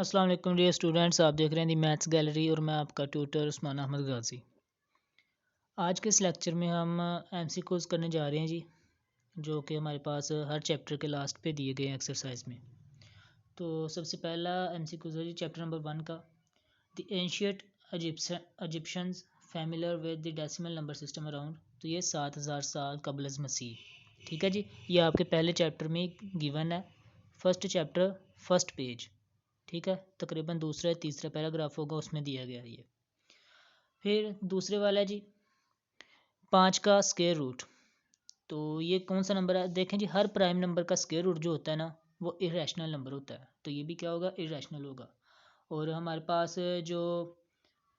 अस्सलाम वालेकुम dear students, आप देख रहे हैं दी मैथ्स गैलरी और मैं आपका ट्यूटर उस्मान अहमद गाजी। आज के इस लेक्चर में हम एमसीक्यूज करने जा रहे हैं जी, जो कि हमारे पास हर चैप्टर के लास्ट पे दिए गए हैं एक्सरसाइज में। तो सबसे पहला एमसीक्यूज है जी चैप्टर नंबर 1 का। The ancient Egyptians familiar with the decimal number system around. तो ये 7000 साल कबल अज़ मसीह। ठीक है जी, ये आपके पहले चैप्टर में गिवन है, फर्स्ट चैप्टर फर्स्ट पेज। ठीक है, तकरीबन दूसरा या तीसरा पैराग्राफ होगा, उसमें दिया गया ये। फिर दूसरे वाला है जी 5 का स्क्वायर रूट। तो ये कौन सा नंबर है? देखें जी, हर प्राइम नंबर का स्क्वायर रूट जो होता है ना, वो इरेशनल नंबर होता है। तो ये भी क्या होगा? इरेशनल होगा। और हमारे पास जो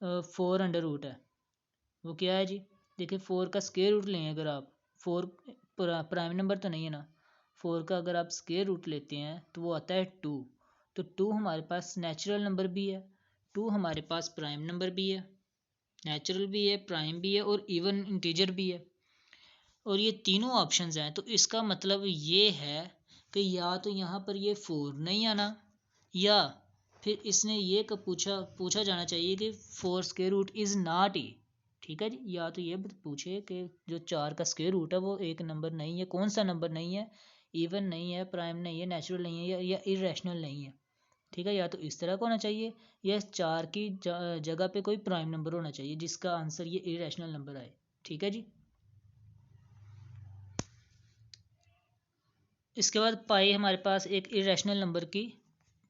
4 अंडर रूट है वो क्या है जी? देखिए 4 का स्क्वायर रूट लें अगर आप, 4 प्राइम नंबर तो नहीं है ना, 4 का अगर आप स्क्वायर रूट लेते हैं तो वो आता है 2। तो 2 हमारे पास नेचुरल नंबर भी है, 2 हमारे पास प्राइम नंबर भी है, नेचुरल भी है, प्राइम भी है और इवन इंटीजर भी है। और ये तीनों ऑप्शंस हैं, तो इसका मतलब ये है कि या तो यहाँ पर ये 4 नहीं आना, या फिर इसने ये पूछा पूछा जाना चाहिए कि 4 square root is not a. ठीक है जी, या तो ये पूछे कि जो 4 का स्क्वायर रूट है वो एक नंबर नहीं है, कौन सा नंबर नहीं है, इवन नहीं है, प्राइम नहीं है, नेचुरल नहीं है, या इरेशनल नहीं है। ठीक है, या तो इस तरह का होना चाहिए या 4 की जगह पे कोई प्राइम नंबर होना चाहिए जिसका आंसर ये इरेशनल नंबर आए। ठीक है जी। इसके बाद पाई हमारे पास एक इरेशनल नंबर की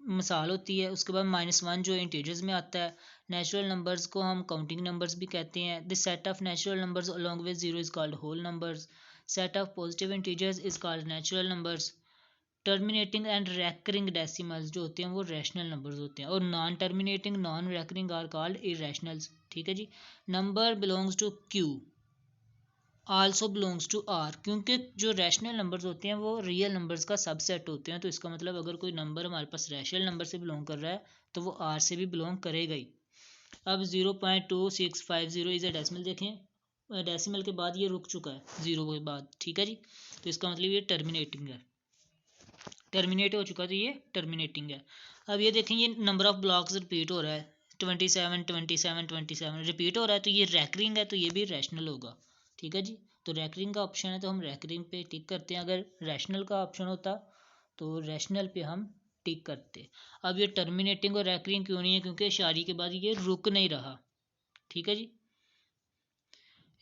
मिसाल होती है। उसके बाद -1 जो इंटीजर्स में आता है। नेचुरल नंबर्स को हम काउंटिंग नंबर्स भी कहते हैं। This set of natural numbers along with zero is called whole numbers. Set of positive integers is called natural numbers. Terminating and recurring decimals जो होते हैं वो रैशनल नंबर्स होते हैं, और non terminating non recurring are called irrationals. ठीक है जी। Number belongs to Q also belongs to R, क्योंकि जो रैशनल नंबर्स होते हैं वो रियल नंबर्स का सबसेट होते हैं। तो इसका मतलब अगर कोई नंबर हमारे पास रैशनल नंबर से बिलोंग कर रहा है तो वो आर से भी बिलोंग करेगा ही। अब 0.2650 इज अ डेसिमल। देखें डेसिमल के बाद ये रुक चुका है जीरो के बाद। ठीक है जी, तो इसका मतलब ये टर्मिनेटिंग है, टर्मिनेट हो चुका, तो ये टर्मिनेटिंग है। अब ये देखें, ये नंबर ऑफ ब्लॉक्स रिपीट हो रहा है, 27 27 27 रिपीट हो रहा है, तो ये रैकरिंग है, तो ये भी रैशनल होगा। ठीक है जी, तो रैकरिंग का ऑप्शन है तो हम रैकरिंग पे टिक करते हैं। अगर रैशनल का ऑप्शन होता तो रैशनल पे हम टिक करते। अब ये टर्मिनेटिंग और रैकरिंग क्यों नहीं है? क्योंकि शारी के बाद ये रुक नहीं रहा। ठीक है जी।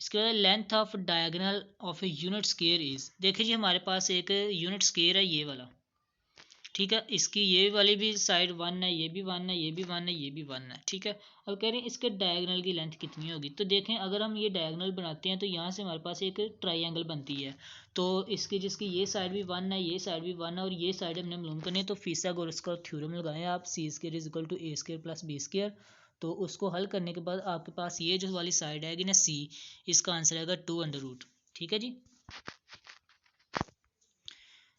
इसके बाद length of diagonal of a unit square is. देखिए जी, हमारे पास एक यूनिट स्क्वायर है ये वाला। ठीक है, इसकी ये वाली भी साइड 1 है, ये भी 1 है, ये भी 1 है, ये भी 1 है। ठीक है, अब कह रहे हैं इसके डायगोनल की लेंथ कितनी होगी। तो देखें, अगर हम ये डायगोनल बनाते हैं तो यहाँ से हमारे पास एक ट्राइंगल बनती है। तो इसकी जिसकी ये साइड भी 1 है, ये साइड भी 1 है और ये साइड हमने मालूम करनी है, तो फिथागोरस का थ्योरम लगाएं आप, C square is equal to A square plus B square. तो उसको हल करने के बाद आपके पास ये जो वाली साइड आएगी ना सी, इसका आंसर आएगा 2√। ठीक है जी।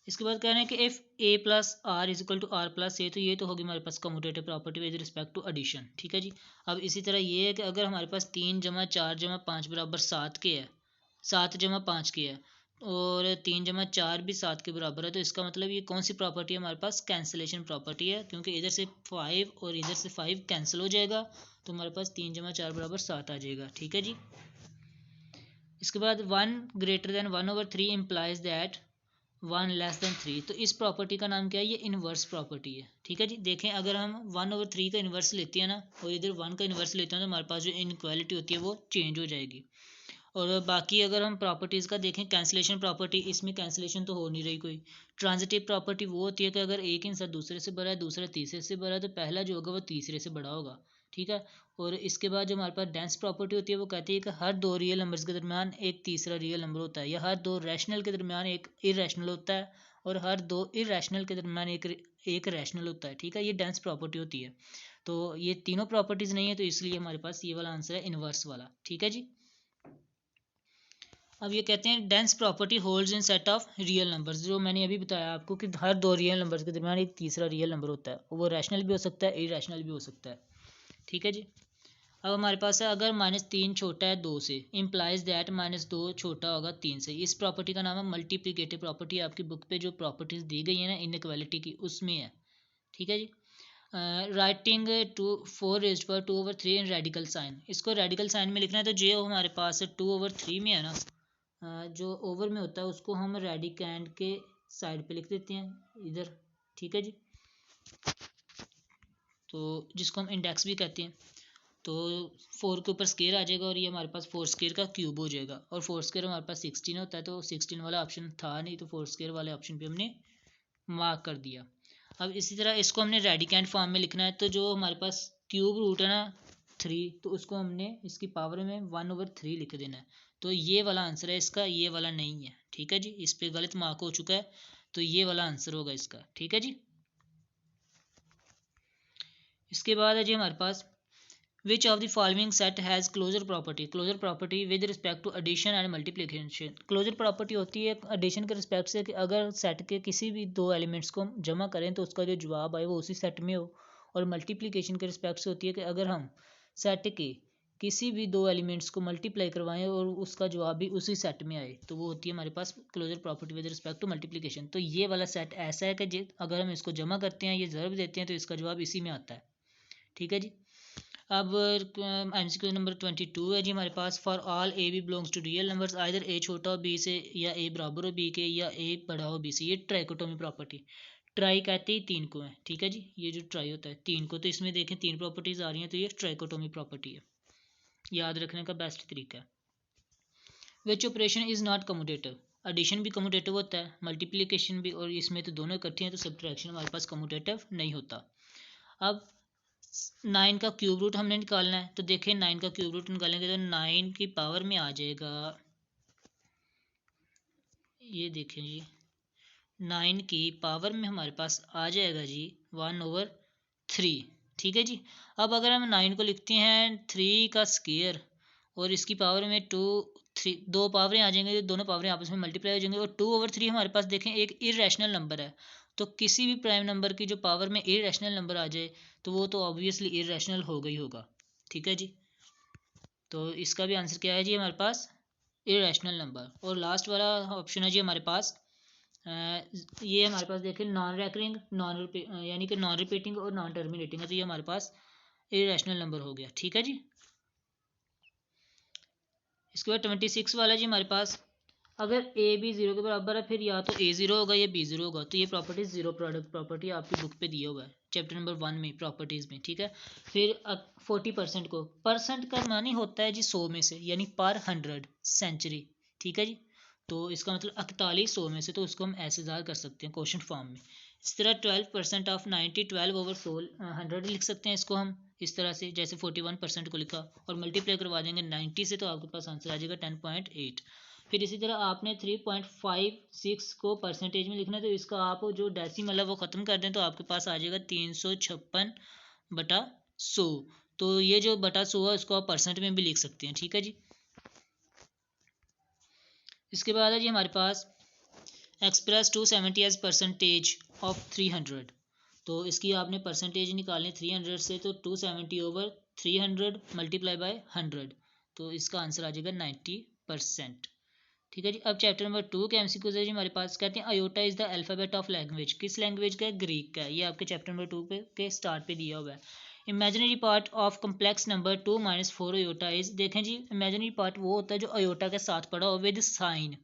इसके बाद कह रहे हैं कि if A plus R is equal to R plus A, तो ये तो होगी हमारे पास commutative property with respect to addition. ठीक है जी। अब इसी तरह ये है कि अगर हमारे पास 3 जमा 4 जमा 5 बराबर 7 के है, 7 जमा 5 के है, और 3 जमा 4 भी 7 के बराबर है, तो इसका मतलब ये कौन सी प्रॉपर्टी है हमारे पास? कैंसिलेशन प्रॉपर्टी है, क्योंकि इधर से 5 और इधर से 5 कैंसिल हो जाएगा, तो हमारे पास 3 जमा 4 बराबर 7 आ जाएगा। ठीक है जी। इसके बाद 1 ग्रेटर देन 1/3 इम्प्लाइज दैट 1 <3। तो इस प्रॉपर्टी का नाम क्या है? ये इन्वर्स प्रॉपर्टी है। ठीक है जी। देखें, अगर हम 1/3 का इन्वर्स लेते हैं ना और इधर 1 का इन्वर्स लेते हैं तो हमारे पास जो इनक्वालिटी होती है वो चेंज हो जाएगी। और बाकी अगर हम प्रॉपर्टीज़ का देखें, कैंसिलेशन प्रॉपर्टी, इसमें कैंसिलेशन तो हो नहीं रही कोई। ट्रांजिटिव प्रॉपर्टी वो होती है कि अगर एक इंसान दूसरे से बड़ा है, दूसरा तीसरे से बड़ा है, तो पहला जो होगा वो तीसरे से बड़ा होगा। ठीक है। और इसके बाद जो हमारे पास डेंस प्रॉपर्टी होती है वो कहती है कि हर दो रियल नंबर्स के दरमियान एक तीसरा रियल नंबर होता है, या हर दो रैशनल के दरमियान एक इरेशनल होता है, और हर दो इरेशनल के दरमियान एक रैशनल होता है। ठीक है, ये डेंस प्रॉपर्टी होती है। तो ये तीनों प्रॉपर्टीज़ नहीं है, तो इसलिए हमारे पास ये वाला आंसर है इन्वर्स वाला। ठीक है जी। अब ये कहते हैं dense property holds in set of real numbers, जो मैंने अभी बताया आपको कि हर दो रियल नंबर्स के दरमियान एक तीसरा रियल नंबर होता है, वो रैशनल भी हो सकता है, इरेशनल भी हो सकता है। ठीक है जी। अब हमारे पास है, अगर -3 छोटा है 2 से, इम्प्लाइज दैट -2 छोटा होगा 3 से। इस प्रॉपर्टी का नाम है मल्टीप्लिकेटिव प्रॉपर्टी। आपकी बुक पे जो प्रॉपर्टीज दी गई है ना इनइक्वालिटी की, उसमें है। ठीक है जी। राइटिंग 4⁴ इन रेडिकल साइन, इसको रेडिकल साइन में लिखना है तो जो हमारे पास 2/3 में है ना, जो ओवर में होता है उसको हम रेडिकैंड के साइड पे लिख देते हैं इधर, ठीक है जी। तो जिसको हम इंडेक्स भी कहते हैं। तो 4 के ऊपर स्केयर आ जाएगा और ये हमारे पास 4 स्केयर का क्यूब हो जाएगा, और 4 स्केयर हमारे पास 16 होता है, तो 16 वाला ऑप्शन था नहीं, तो 4 स्केयर वाले ऑप्शन पे हमने मार्क कर दिया। अब इसी तरह इसको हमने रेडिकैंड फॉर्म में लिखना है, तो जो हमारे पास क्यूब रूट है ना 3, तो उसको हमने इसकी पावर में 1/3 लिख देना है। तो ये वाला आंसर है इसका, ये वाला नहीं है, ठीक है जी। इस पर गलत मार्क हो चुका है, तो ये वाला आंसर होगा इसका, ठीक है जी। इसके बाद है जी हमारे पास Which of the following set has closure property? Closure property with respect to addition and multiplication. Closure property होती है addition के रिस्पेक्ट से कि अगर सेट के किसी भी दो एलिमेंट्स को हम जमा करें तो उसका जो जवाब आए वो उसी सेट में हो, और मल्टीप्लिकेशन के रिस्पेक्ट से होती है कि अगर हम सेट के किसी भी दो एलिमेंट्स को मल्टीप्लाई करवाएं और उसका जवाब भी उसी सेट में आए, तो वो होती है हमारे पास closure property with respect to multiplication. तो ये वाला सेट ऐसा है कि अगर हम इसको जमा करते हैं, ये ज़रूर देते हैं, तो इसका जवाब इसी में आता है, ठीक है जी। अब MCQ नंबर 22 है जी हमारे पास। For all A B belongs to real numbers, either A छोटा हो बी से, या ए बराबर हो बी के, या ए बड़ा हो बी से। ये ट्राइकोटोमी प्रॉपर्टी, ट्राई कहते ही तीन को है, ठीक है जी। ये जो ट्राई होता है तीन को, तो इसमें देखें तीन प्रॉपर्टीज आ रही हैं, तो ये ट्राइकोटोमी प्रॉपर्टी है, याद रखने का बेस्ट तरीका है। Which operation is not commutative, addition भी कम्यूटेटिव होता है, मल्टीप्लीकेशन भी, और इसमें तो दोनों इकट्ठे हैं, तो सब्ट्रैक्शन हमारे पास कम्यूटेटिव नहीं होता। अब 9 का क्यूब रूट हमने निकालना है, तो देखें 9 का क्यूब रूट निकालेंगे तो 9 की पावर में आ जाएगा, ये देखें जी 9 की पावर में हमारे पास आ जाएगा जी 1/3, ठीक है जी। अब अगर हम 9 को लिखते हैं 3 का स्क्वायर और इसकी पावर में 2 3, दो पावरें आ जाएंगी, दोनों पावरें आपस में मल्टीप्लाई हो जाएंगी, और 2/3 हमारे पास देखें एक इरेशनल नंबर है, तो किसी भी प्राइम नंबर की जो पावर में इरेशनल नंबर आ जाए तो वो तो ऑब्वियसली इरेशनल होगा ही होगा, ठीक है जी। तो इसका भी आंसर क्या है जी हमारे पास इरेशनल नंबर। और लास्ट वाला ऑप्शन है जी हमारे पास ये हमारे पास देखें नॉन रैकरिंग, यानी कि नॉन रिपीटिंग और नॉन टर्मिनेटिंग है, तो ये हमारे पास इरेशनल नंबर हो गया, ठीक है जी। इसके बाद 26 वाला जी हमारे पास, अगर ए बी जीरो के बराबर है, फिर या तो ए जीरो होगा या बी जीरो होगा, तो ये प्रॉपर्टी जीरो प्रोडक्ट प्रॉपर्टी आपकी बुक पे दिया हुआ है चैप्टर नंबर 1 में प्रॉपर्टीज में, ठीक है। फिर 40% को, परसेंट का मानी होता है जी 100 में से, यानी पर 100 सेंचुरी, ठीक है जी। तो इसका मतलब 41 100 में से, तो उसको हम ऐसे ज़ाहिर कर सकते हैं क्वेश्चन फॉर्म में। इस तरह 12% ऑफ 90, 12/100 लिख सकते हैं इसको हम इस तरह से, जैसे 41% को लिखा और मल्टीप्लाई करवा देंगे 90 से, तो आपके पास आंसर आ जाएगा 10.8। फिर इसी तरह आपने 3.56 को परसेंटेज में लिखना है, तो इसका आप जो डेसिमल है वो ख़त्म कर दें, तो आपके पास आ जाएगा 356/100। तो ये जो बटा 100 है उसको आप परसेंट में भी लिख सकते हैं, ठीक है जी। इसके बाद है जी हमारे पास एक्सप्रेस 270 एज परसेंटेज ऑफ 300, तो इसकी आपने परसेंटेज निकालनी 300 से, तो 270/300 मल्टीप्लाई बाय 100, तो इसका आंसर आ जाएगा 90%, ठीक है जी। अब चैप्टर नंबर 2 के MCQs है जी हमारे पास। कहते हैं iota is the alphabet of language, किस लैंग्वेज का है? ग्रीक का है। ये आपके चैप्टर नंबर 2 के स्टार्ट पे दिया हुआ है। Imaginary part of complex number 2 - 4 iota is, देखें जी इमेजिनरी पार्ट वो होता है जो अयोटा के साथ पड़ा हो विद साइन,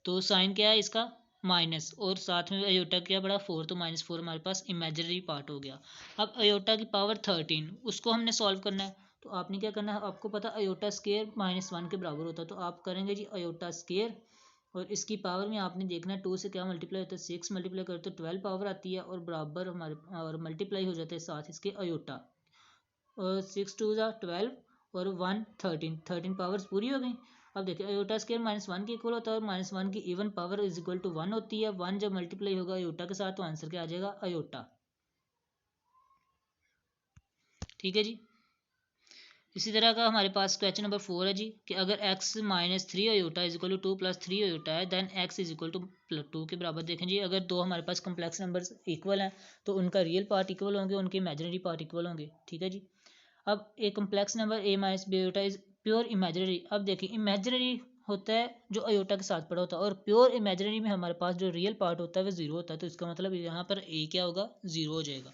तो साइन क्या है इसका माइनस, और साथ में अयोटा क्या पड़ा 4, तो -4 हमारे पास इमेजिनरी पार्ट हो गया। अब अयोटा की पावर 13 उसको हमने सॉल्व करना है, तो आपने क्या करना है, आपको पता अयोटा स्केयर -1 के बराबर होता है, तो आप करेंगे जी अयोटा स्केयर, और इसकी पावर में आपने देखना है 2 से क्या मल्टीप्लाई होता है, 6 मल्टीप्लाई करते तो 12 पावर आती है, और बराबर हमारे और मल्टीप्लाई हो जाते हैं साथ इसके अयोटा, और 6 2 ज़ा 12 और 1 13 पावर्स पूरी हो गई। अब देखिए अयोटा स्केयर -1 के इक्वल होता है, और -1 की even power is equal to 1 होती है। 1 जब मल्टीप्लाई होगा अयोटा के साथ, तो आंसर क्या आ जाएगा अयोटा, ठीक है जी। इसी तरह का हमारे पास क्वेश्चन नंबर 4 है जी, कि अगर x - 3 iota is equal to 2 + 3 iota है, then x is equal to 2 के बराबर। देखें जी अगर दो हमारे पास कम्प्लेक्स नंबर्स इक्वल हैं, तो उनका रियल पार्ट इक्वल होंगे, उनके इमेजिनरी पार्ट इक्वल होंगे, ठीक है जी। अब एक complex number a - b iota is pure imaginary. अब देखिए इमेजिनरी होता है जो अयोटा के साथ पड़ा होता है, और प्योर इमेजिनरी में हमारे पास जो रियल पार्ट होता है वो जीरो होता है, तो इसका मतलब यहाँ पर a क्या होगा, जीरो हो जाएगा।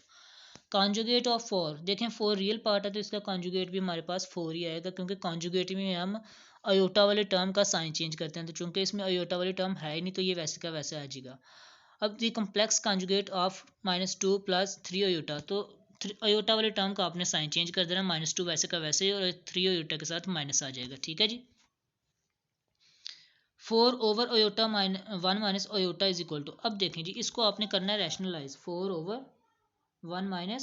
कॉन्जुगेट ऑफ 4, देखें 4 रियल पार्ट है तो इसका कॉन्जुगेट भी हमारे पास 4 ही आएगा, क्योंकि कॉन्जुगेट में हम अयोटा वाले टर्म का साइन चेंज करते हैं, तो चूंकि इसमें अयोटा वाली टर्म है ही नहीं तो ये वैसे का वैसे आ जाएगा। अब दी कम्प्लेक्स कॉन्जुगेट ऑफ -2 + 3 अयोटा, तो अयोटा वाले टर्म का आपने साइन चेंज कर देना, -2 वैसे का वैसे और 3 अयोटा के साथ माइनस आ जाएगा। ठीक है जी। 4/अयोटा -1 अयोटा इज इक्वल टू, अब देखें जी इसको आपने करना है rationalise, 4/1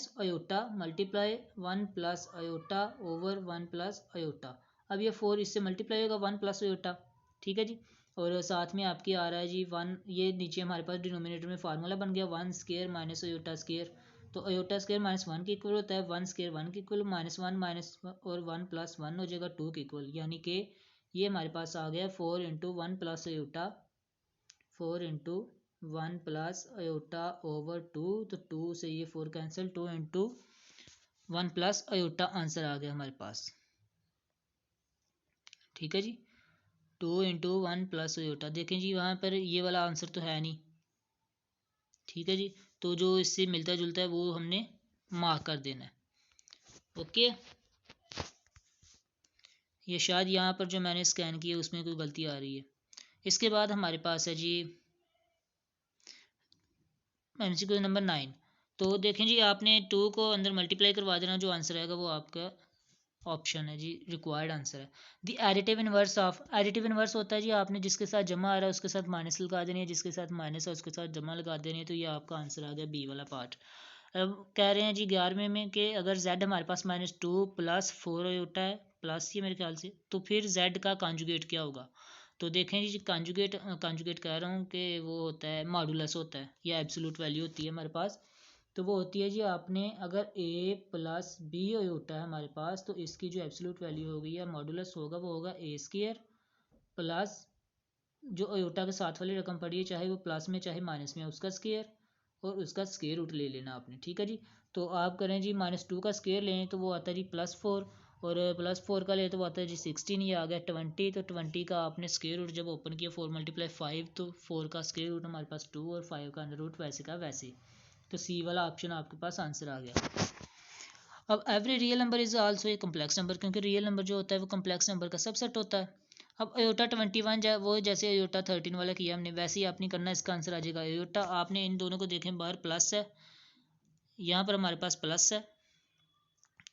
- iota multiply 1 + iota over 1 + iota. अब ये 4 इससे मल्टीप्लाई होगा 1 + अयोटा। ठीक है जी। और साथ में आपकी आ रहा है जी 1, ये नीचे हमारे पास डिनोमिनेटर में फार्मूला बन गया 1 स्क्वायर - अयोटा स्क्वायर, तो अयोटा स्क्वायर -1 के इक्वल होता है, 1 स्क्वायर 1 के इक्वल, -1 माइनस और 1 + 1 हो जाएगा 2 के इक्वल, यानी कि ये हमारे पास आ गया 4 × 1 + अयोटा, 4 × 1 + अयोटा ओवर 2, तो 2 से ये 4 कैंसिल, 2 × 1 + अयोटा आंसर आ गया हमारे पास। ठीक है जी। 2 × 1 + अयोटा, देखें जी वहाँ पर ये वाला आंसर तो है नहीं। ठीक है जी, तो जो इससे मिलता जुलता है वो हमने मार्क कर देना है। ओके, ये शायद यहाँ पर जो मैंने स्कैन किया उसमें कोई गलती आ रही है। इसके बाद हमारे पास है जी MCQ नंबर 9। तो देखें जी आपने 2 को अंदर मल्टीप्लाई करवा देना, जो आंसर आएगा वो आपका ऑप्शन है जी, रिक्वायर्ड आंसर है। The additive inverse of, additive inverse होता है जी आपने जिसके साथ जमा आ रहा है उसके साथ माइनस लगा देनी है, जिसके साथ माइनस है उसके साथ जमा लगा देनी है, तो ये आपका आंसर आ गया बी वाला पार्ट। अब कह रहे हैं जी 11वें में कि अगर z हमारे पास -2 + 4 अयोटा है, प्लस ये मेरे ख्याल से, तो फिर z का कॉन्जुगेट क्या होगा। तो देखें जी कॉन्जुगेट कॉन्जुगेट कह रहा हूँ कि वो होता है मॉडुलस होता है या एब्सोल्यूट वैल्यू होती है हमारे पास। तो वो होती है जी आपने अगर a + b अयोटा है हमारे पास, तो इसकी जो एब्सोल्यूट वैल्यू होगी या मॉडुलस होगा वो होगा a² प्लस जो अयोटा के साथ वाली रकम पड़ी है चाहे वो प्लस में चाहे माइनस में, उसका स्क्वायर और उसका स्क्वायर रूट ले लेना आपने। ठीक है जी। तो आप करें जी -2 का स्क्वायर लें तो वो आता है जी +4, और +4 का ले तो वो आता है जी 16, ये आ गया 20, तो 20 का आपने स्क्वायर रूट जब ओपन किया 4 × 5, तो 4 का स्क्वायर रूट हमारे पास 2 और 5 का अंडर रूट वैसे का वैसे, तो सी वाला ऑप्शन आपके पास आंसर आ गया। अब every real number is also a complex number, क्योंकि रियल नंबर जो होता है वो कम्प्लेक्स नंबर का सबसेट होता है। अब अयोटा 21 वो जैसे अयोटा 13 वाला किया हमने वैसे ही आपने करना, इसका आंसर आ जाएगा अयोटा। आपने इन दोनों को देखें बाहर प्लस है, यहाँ पर हमारे पास प्लस है,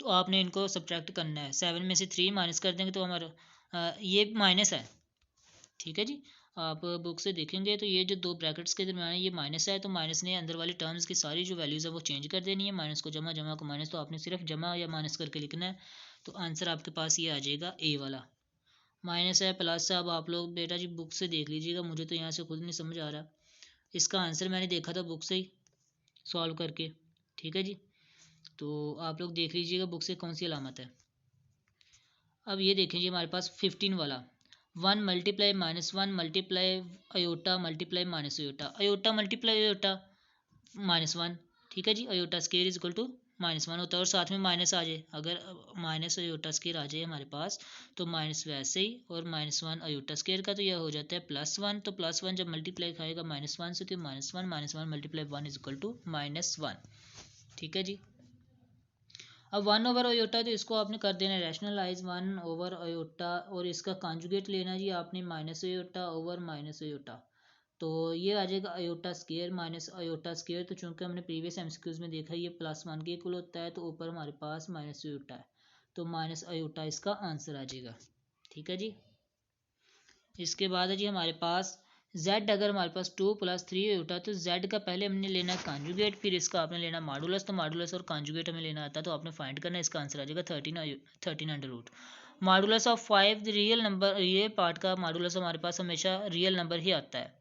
तो आपने इनको सब्ट्रैक्ट करना है। 7 में से 3 माइनस कर देंगे तो हमारा ये माइनस है। ठीक है जी। आप बुक से देखेंगे तो ये जो दो ब्रैकेट्स के दरमियान है ये माइनस है, तो माइनस ने अंदर वाली टर्म्स की सारी जो वैल्यूज़ है वो चेंज कर देनी है, माइनस को जमा, जमा को माइनस, तो आपने सिर्फ जमा या माइनस करके लिखना है। तो आंसर आपके पास ये आ जाएगा ए वाला। माइनस है प्लस है, अब आप लोग बेटा जी बुक से देख लीजिएगा, मुझे तो यहाँ से खुद नहीं समझ आ रहा। इसका आंसर मैंने देखा था बुक से ही सॉल्व करके। ठीक है जी, तो आप लोग देख लीजिएगा बुक से कौन सी अलामत है। अब ये देखें जी हमारे पास 15 वाला 1 × -1 multiply iota multiply minus iota, iota multiply iota -1। ठीक है जी, iota square is equal to -1 होता है, और साथ में माइनस आ जाए, अगर माइनस अयोटा स्केयर आ जाए हमारे पास तो माइनस वैसे ही, और -1 अयोटा स्केयर का तो यह हो जाता है +1, तो +1 जब मल्टीप्लाई खाएगा -1 से तो -1 मल्टीप्लाई 1 इज इक्वल टू -1। ठीक है जी। अब 1/अयोटा तो इसको आपने कर देना रैशनलाइज 1/अयोटा, और इसका कॉन्जुगेट लेना जी आपने -अयोटा ओवर -अयोटा, तो ये आ जाएगा iota square minus iota square. तो चूंकि हमने प्रीवियस एमसीक्यूज में देखा ये +1 के इक्वल होता है, तो ऊपर हमारे पास -अयोटा है, तो -अयोटा इसका आंसर आ जाएगा। ठीक है जी। इसके बाद है जी हमारे पास z, अगर हमारे पास 2 + 3 अयोटा, तो z का पहले हमने लेना है कॉन्जुगेट, फिर इसका आपने लेना मॉडुलस, तो मॉडुलस और कॉन्जुगेट हमें लेना आता है, तो आपने फाइंड करना है, इसका आंसर आ जाएगा 13 under root modulus of 5 real number, ये पार्ट का मॉडुलस हमारे पास हमेशा रियल नंबर ही आता है।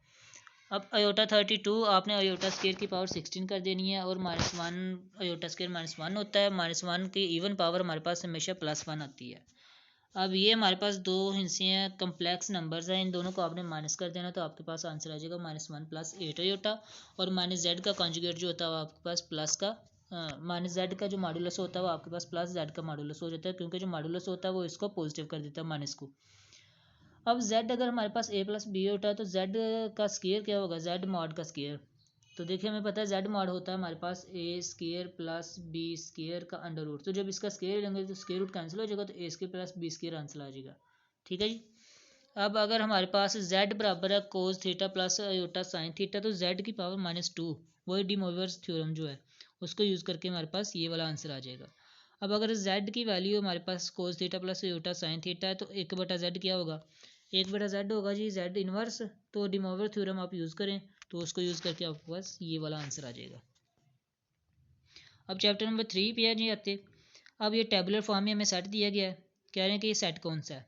अब अयोटा 32 आपने अयोटा स्केयर की पावर 16 कर देनी है, और -1 अयोटा स्केयर -1 होता है, -1 की इवन पावर हमारे पास हमेशा +1 आती है। अब ये हमारे पास दो हिस्से हैं, कम्प्लेक्स नंबर्स हैं, इन दोनों को आपने माइनस कर देना, तो आपके पास आंसर आ जाएगा -1 + 8 अयोटा, और -z का कॉन्जुगेट जो होता है वो आपके पास प्लस का -z का जो मॉडुलस होता है वो आपके पास +z का मॉडुलस हो जाता है, क्योंकि जो मॉडुलस होता है वो इसको पॉजिटिव कर देता है माइनस को। अब z अगर हमारे पास a + b होता है तो z का स्केयर क्या होगा, z मॉड का स्केयर, तो देखिए हमें पता है जेड मॉड होता है हमारे पास ए स्केयर प्लस बी स्केयर का अंडर रूट। तो जब इसका स्केयर लेंगे तो स्केयर रूट कैंसिल हो जाएगा, तो A square plus B square answer आ जाएगा। ठीक है जी। अब अगर हमारे पास z बराबर है कोस theta plus iota sine theta, तो z की पावर -2, वही डी मोइवर्स थ्योरम जो है उसको यूज़ करके हमारे पास ये वाला आंसर आ जाएगा। अब अगर z की वैल्यू हमारे पास cos theta plus iota sine theta है, तो 1/z क्या होगा, 1/z होगा जी z इनवर्स। तो डी मोइवर थ्योरम आप यूज़ करें, तो उसको यूज़ करके आपके पास ये वाला आंसर आ जाएगा। अब चैप्टर नंबर 3 पे है जी आते। अब ये टेबुलर फॉर्म में हमें सेट दिया गया है, कह रहे हैं कि ये सेट कौन सा है,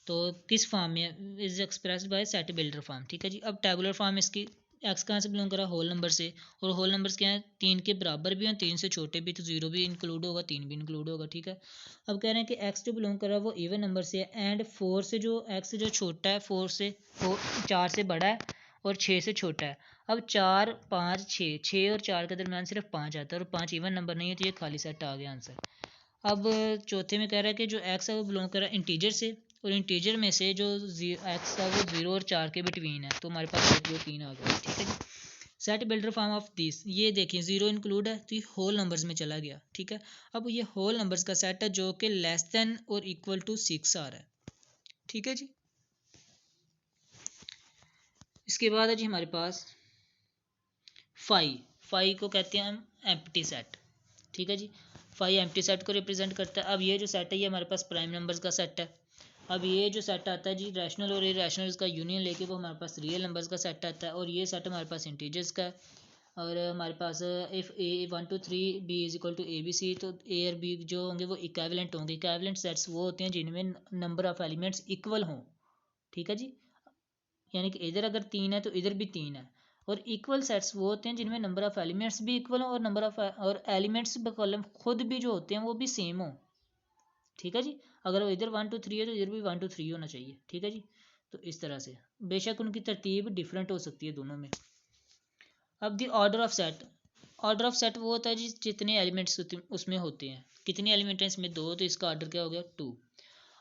तो किस फॉर्म में is expressed by set builder form. ठीक है जी। अब टेबुलर फॉर्म इसकी एक्स कहाँ से बिलोंग करा, होल नंबर से, और होल नंबर्स क्या है, 3 के बराबर भी हैं, 3 से छोटे भी, तो 0 भी इंक्लूड होगा, 3 भी इंक्लूड होगा। ठीक है। अब कह रहे हैं कि एक्स जो बिलोंग कर रहा है वो इवन नंबर से है, एंड 4 से जो एक्स जो छोटा है, 4 से बड़ा है और 6 से छोटा है। अब 4 5 6 और 4 के दरम्यान सिर्फ 5 आता है, और 5 इवन नंबर नहीं है, तो ये खाली सेट आ गया आंसर। अब चौथे में कह रहा है कि जो एक्स है वो बिलोंग कर रहा है इंटीजर से, और इंटीजर में से जो एक्स है वो 0 और 4 के बिटवीन है, तो हमारे पास 1 2 3 आ गया। ठीक है जी। Set builder form of this, ये देखिए 0 इंक्लूड है, तो ये होल नंबर्स में चला गया। ठीक है। अब ये होल नंबर्स का सेट है जो कि लेस देन और इक्वल टू 6 आ रहा है। ठीक है जी। इसके बाद है जी हमारे पास फाई को कहते हैं हम एम्प्टी सेट। ठीक है जी। फाई एम्प्टी सेट को रिप्रेजेंट करता है। अब ये जो सेट है ये हमारे पास प्राइम नंबर्स का सेट है। अब ये जो सेट आता है जी रैशनल और इरेशनल का यूनियन लेके वो हमारे पास रियल नंबर्स का सेट आता है, और ये सेट हमारे पास इंटीजर्स का है। और हमारे पास if A 1 2 3 B is equal to A B C, तो ए और बी जो होंगे वो इक्विवेलेंट होंगे। इक्विवेलेंट सेट्स वो होते हैं जिनमें नंबर ऑफ एलिमेंट्स इक्वल हों। ठीक है जी। यानी कि इधर अगर 3 है तो इधर भी 3 है। और इक्वल सेट्स वो होते हैं जिनमें नंबर ऑफ एलिमेंट्स भी इक्वल हो, और नंबर ऑफ और एलिमेंट्स कॉलम खुद भी जो होते हैं वो भी सेम हो। ठीक है जी। अगर वो इधर 1 2 3 है तो इधर भी 1 2 3 होना चाहिए। ठीक है जी। तो इस तरह से बेशक उनकी तरतीब डिफरेंट हो सकती है दोनों में। अब दी order of set, order of set वो होता है जी जितने एलिमेंट्स उसमें होते हैं। कितने एलिमेंट हैं इसमें, 2, तो इसका ऑर्डर क्या हो गया 2।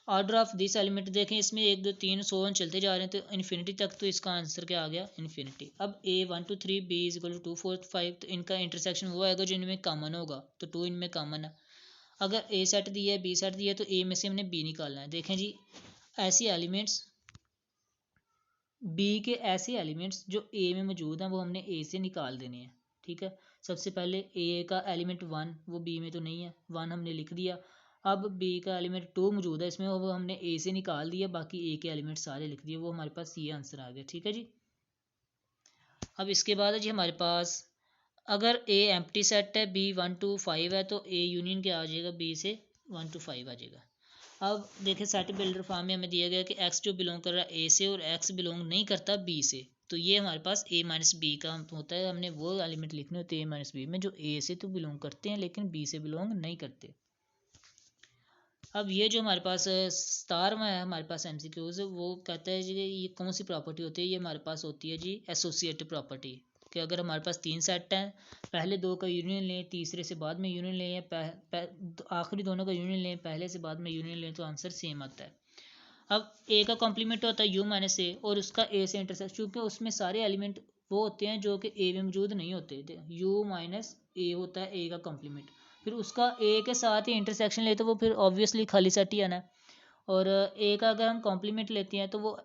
ऑर्डर ऑफ दिस एलिमेंट देखें, इसमें 1 2 3 सो ऑन चलते जा रहे हैं, तो इन्फिनिटी तक, तो इसका आंसर क्या आ गया इन्फिनिटी। अब ए 1 2 3 बी इज इक्वल टू 2 4 5, तो इनका इंटरसेक्शन वो आएगा जो इनमें कॉमन होगा, तो 2 इनमें कॉमन है। अगर ए सेट दिया है बी सेट दिया है, तो ए में से हमने बी निकालना है। देखें जी ऐसी एलिमेंट्स बी के ऐसे एलिमेंट्स जो ए में मौजूद हैं वो हमने ए से निकाल देने हैं। ठीक है। सबसे पहले ए का एलिमेंट 1 वो बी में तो नहीं है, 1 हमने लिख दिया। अब बी का एलिमेंट 2 मौजूद है इसमें, वो हमने ए से निकाल दिया, बाकी ए के एलिमेंट सारे लिख दिए, वो हमारे पास ये आंसर आ गया। ठीक है जी। अब इसके बाद है जी हमारे पास अगर ए एम्प्टी सेट है, बी 1 2 5 है, तो ए यूनियन क्या आ जाएगा, बी से 1 2 5 आ जाएगा। अब देखिए सेट बिल्डर फॉर्म में हमें दिया गया कि एक्स जो बिलोंग कर रहा है ए से और एक्स बिलोंग नहीं करता बी से, तो ये हमारे पास ए माइनस बी का होता है। हमने वो एलिमेंट लिखने होते हैं ए माइनस बी में जो ए से तो बिलोंग करते हैं लेकिन बी से बिलोंग नहीं करते। अब ये जो हमारे पास स्टार में है हमारे पास एमसीक्यूज, वो कहता है जी ये कौन सी प्रॉपर्टी होती है, ये हमारे पास होती है जी एसोसिएटिव प्रॉपर्टी। कि अगर हमारे पास 3 सेट हैं, पहले 2 का यूनियन लें, तीसरे से बाद में यूनियन लें, या आखिरी दोनों का यूनियन लें, पहले से बाद में यूनियन लें, तो आंसर सेम आता है। अब ए का कॉम्प्लीमेंट होता है यू माइनस ए, और उसका ए से इंटरसेक्ट, क्योंकि उसमें सारे एलिमेंट वो होते हैं जो कि ए में मौजूद नहीं होते, यू माइनस ए होता है ए का कॉम्प्लीमेंट। फिर उसका ए के साथ ही इंटरसेक्शन लेते, तो वो फिर ऑब्वियसली खाली सेट ही आना है। और ए का अगर हम कॉम्प्लीमेंट लेते हैं तो वो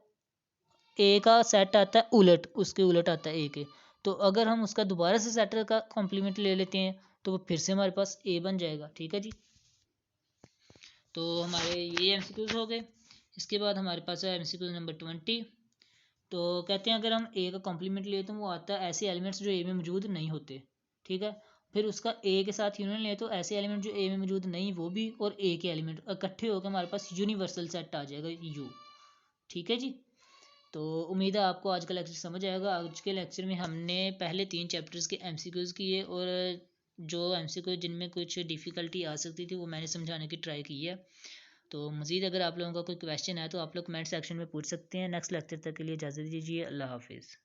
ए का सेट आता है उलट, उसके उलट आता है ए के। तो अगर हम उसका दोबारा से सेट का कॉम्प्लीमेंट ले लेते हैं तो वो फिर से हमारे पास ए बन जाएगा। ठीक है जी। तो हमारे ये एमसीक्यूज हो गए। इसके बाद हमारे पास है एमसीक्यूज नंबर 20। तो कहते हैं अगर हम ए का कॉम्प्लीमेंट लें तो वो आता है ऐसे एलिमेंट्स जो ए में मौजूद नहीं होते। ठीक है। फिर उसका ए के साथ यूनियन ले तो ऐसे एलिमेंट जो ए में मौजूद नहीं वो भी, और ए के एलिमेंट इकट्ठे होकर हमारे पास यूनिवर्सल सेट आ जाएगा यू। ठीक है जी। तो उम्मीद है आपको आज का लेक्चर समझ आएगा। आज के लेक्चर में हमने पहले 3 चैप्टर्स के एमसीक्यूज़ किए, और जो एमसीक्यू जिनमें कुछ डिफ़िकल्टी आ सकती थी वो मैंने समझाने की ट्राई की है। तो मज़ीद अगर आप लोगों का कोई क्वेश्चन है तो आप लोग कमेंट सेक्शन में पूछ सकते हैं। नेक्स्ट लेक्चर तक के लिए इजाज़त दीजिए। अल्लाह हाफिज़।